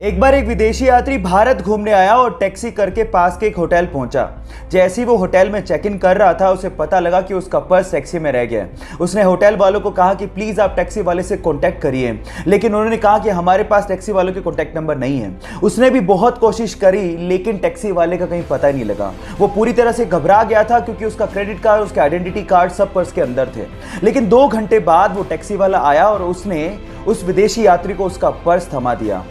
एक बार एक विदेशी यात्री भारत घूमने आया और टैक्सी करके पास के एक होटल पहुंचा। जैसे ही वो होटल में चेक इन कर रहा था उसे पता लगा कि उसका पर्स टैक्सी में रह गया है। उसने होटल वालों को कहा कि प्लीज आप टैक्सी वाले से कांटेक्ट करिए, लेकिन उन्होंने कहा कि हमारे पास टैक्सी वालों के कांटेक्ट नंबर नहीं है। उसने भी बहुत कोशिश करी लेकिन टैक्सी वाले का कहीं पता ही नहीं लगा। वो पूरी तरह से घबरा गया था क्योंकि उसका क्रेडिट कार्ड, उसके आइडेंटिटी कार्ड सब पर्स के अंदर थे। लेकिन 2 घंटे बाद वो टैक्सी वाला आया और उसने उस विदेशी यात्री को उसका पर्स थमा दिया।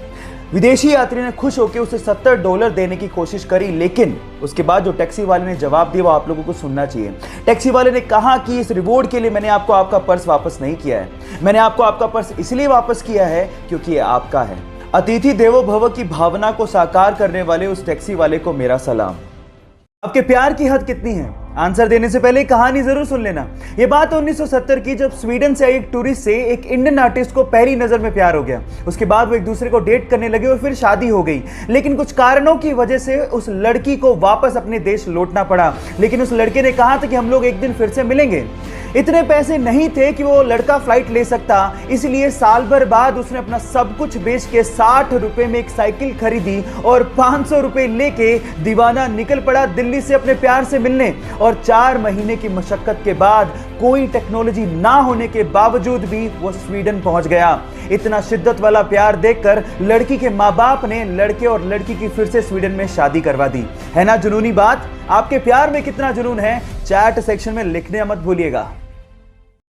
विदेशी यात्री ने खुश होकर उसे $70 देने की कोशिश करी, लेकिन उसके बाद जो टैक्सी वाले ने जवाब दिया वो आप लोगों को सुनना चाहिए। टैक्सी वाले ने कहा कि इस रिवॉर्ड के लिए मैंने आपको आपका पर्स वापस नहीं किया है, मैंने आपको आपका पर्स इसलिए वापस किया है क्योंकि ये आपका है। अतिथि देवो भव की भावना को साकार करने वाले उस टैक्सी वाले को मेरा सलाम। आपके प्यार की हद कितनी है? आंसर देने से पहले कहानी जरूर सुन लेना। यह बात 1970 की, जब स्वीडन से एक टूरिस्ट से एक इंडियन आर्टिस्ट को पहली नजर में प्यार हो गया। उसके बाद वो एक दूसरे को डेट करने लगे और फिर शादी हो गई। लेकिन कुछ कारणों की वजह से उस लड़की को वापस अपने देश लौटना पड़ा। लेकिन उस लड़के ने कहा था कि हम लोग एक दिन फिर से मिलेंगे। इतने पैसे नहीं थे कि वो लड़का फ्लाइट ले सकता, इसलिए साल भर बाद उसने अपना सब कुछ बेच के 60 रुपए में एक साइकिल खरीदी और 500 रुपए लेके दीवाना निकल पड़ा दिल्ली से अपने प्यार से मिलने। और 4 महीने की मशक्कत के बाद, कोई टेक्नोलॉजी ना होने के बावजूद भी वो स्वीडन पहुंच गया। इतना शिद्दत वाला प्यार देखकर लड़की के माँ बाप ने लड़के और लड़की की फिर से स्वीडन में शादी करवा दी। है ना जुनूनी बात? आपके प्यार में कितना जुनून है, चैट सेक्शन में लिखने मत भूलिएगा।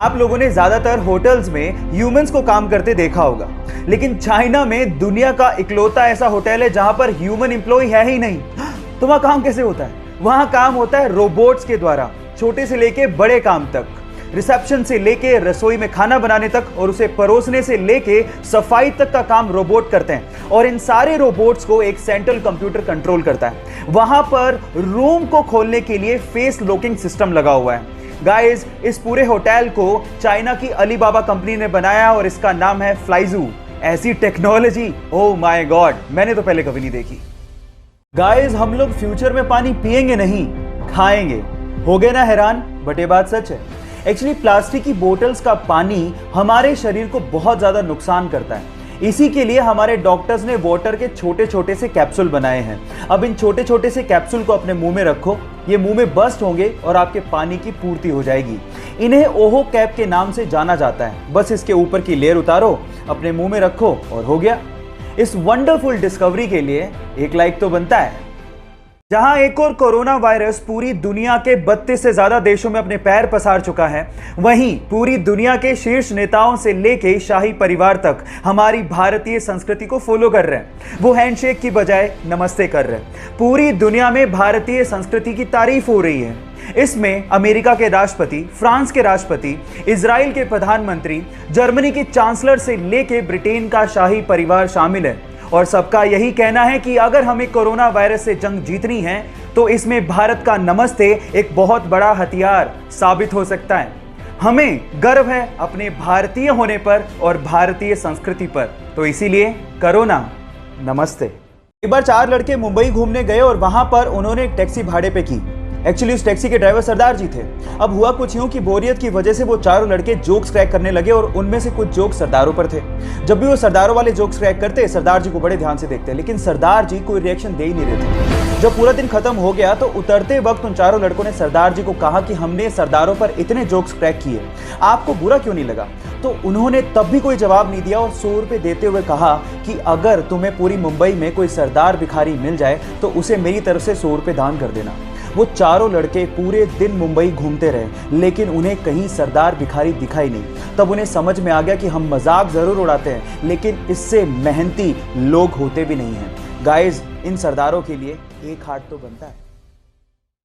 आप लोगों ने ज्यादातर होटल्स में ह्यूमंस को काम करते देखा होगा, लेकिन चाइना में दुनिया का इकलौता ऐसा होटल है जहां पर ह्यूमन एम्प्लॉय है ही नहीं। तो वहां काम कैसे होता है? वहां काम होता है रोबोट्स के द्वारा, छोटे से लेके बड़े काम तक, रिसेप्शन से लेके रसोई में खाना बनाने तक और उसे परोसने से लेके सफाई तक का काम रोबोट करते हैं। और इन सारे रोबोट्स को एक सेंट्रल कंप्यूटर कंट्रोल करता है। वहां पर रूम को खोलने के लिए फेस लॉकिंग सिस्टम लगा हुआ है। गाइस, इस पूरे होटल को चाइना की अलीबाबा कंपनी ने बनाया और इसका नाम है फ्लाइजू। ऐसी टेक्नोलॉजी, ओह माय गॉड, मैंने तो पहले कभी नहीं देखी। गाइस, हम लोग फ्यूचर में पानी पिएंगे नहीं, खाएंगे। हो गए ना हैरान? बट ये बात सच है। एक्चुअली प्लास्टिक की बोतल्स का पानी हमारे शरीर को बहुत ज्यादा नुकसान करता है। इसी के लिए हमारे डॉक्टर्स ने वाटर के छोटे छोटे से कैप्सूल बनाए हैं। अब इन छोटे छोटे से कैप्सूल को अपने मुंह में रखो, ये मुंह में बस्ट होंगे और आपके पानी की पूर्ति हो जाएगी। इन्हें ओहो कैप के नाम से जाना जाता है। बस इसके ऊपर की लेयर उतारो, अपने मुंह में रखो और हो गया। इस वंडरफुल डिस्कवरी के लिए एक लाइक तो बनता है। जहां एक और कोरोना वायरस पूरी दुनिया के 32 से ज्यादा देशों में अपने पैर पसार चुका है, वहीं पूरी दुनिया के शीर्ष नेताओं से लेके शाही परिवार तक हमारी भारतीय संस्कृति को फॉलो कर रहे हैं। वो हैंडशेक की बजाय नमस्ते कर रहे हैं। पूरी दुनिया में भारतीय संस्कृति की तारीफ हो रही है। इसमें अमेरिका के राष्ट्रपति, फ्रांस के राष्ट्रपति, इजराइल के प्रधानमंत्री, जर्मनी के चांसलर से लेके ब्रिटेन का शाही परिवार शामिल है। और सबका यही कहना है कि अगर हमें कोरोना वायरस से जंग जीतनी है तो इसमें भारत का नमस्ते एक बहुत बड़ा हथियार साबित हो सकता है। हमें गर्व है अपने भारतीय होने पर और भारतीय संस्कृति पर, तो इसीलिए करो ना नमस्ते। एक बार 4 लड़के मुंबई घूमने गए और वहां पर उन्होंने एक टैक्सी भाड़े पे की। एक्चुअली उस टैक्सी के ड्राइवर सरदार जी थे। अब हुआ कुछ यूं कि बोरियत की वजह से वो चारों लड़के जोक्स क्रैक करने लगे और उनमें से कुछ जोक्स सरदारों पर थे। जब भी वो सरदारों वाले जोक्स क्रैक करते, सरदार जी को बड़े ध्यान से देखते, लेकिन सरदार जी कोई रिएक्शन दे ही नहीं रहे थे। जब पूरा दिन खत्म हो गया तो उतरते वक्त उन चारों लड़कों ने सरदार जी को कहा कि हमने सरदारों पर इतने जोक्स क्रैक किए, आपको बुरा क्यों नहीं लगा? तो उन्होंने तब भी कोई जवाब नहीं दिया और 100 रुपए देते हुए कहा कि अगर तुम्हें पूरी मुंबई में कोई सरदार भिखारी मिल जाए तो उसे मेरी तरफ से 100 रुपए दान कर देना। वो चारों लड़के पूरे दिन मुंबई घूमते रहे, लेकिन उन्हें कहीं सरदार भिखारी दिखाई नहीं। तब उन्हें समझ में आ गया कि हम मजाक जरूर उड़ाते हैं, लेकिन इससे मेहनती लोग होते भी नहीं हैं। गाइस, इन सरदारों के लिए एक हाथ तो बनता है।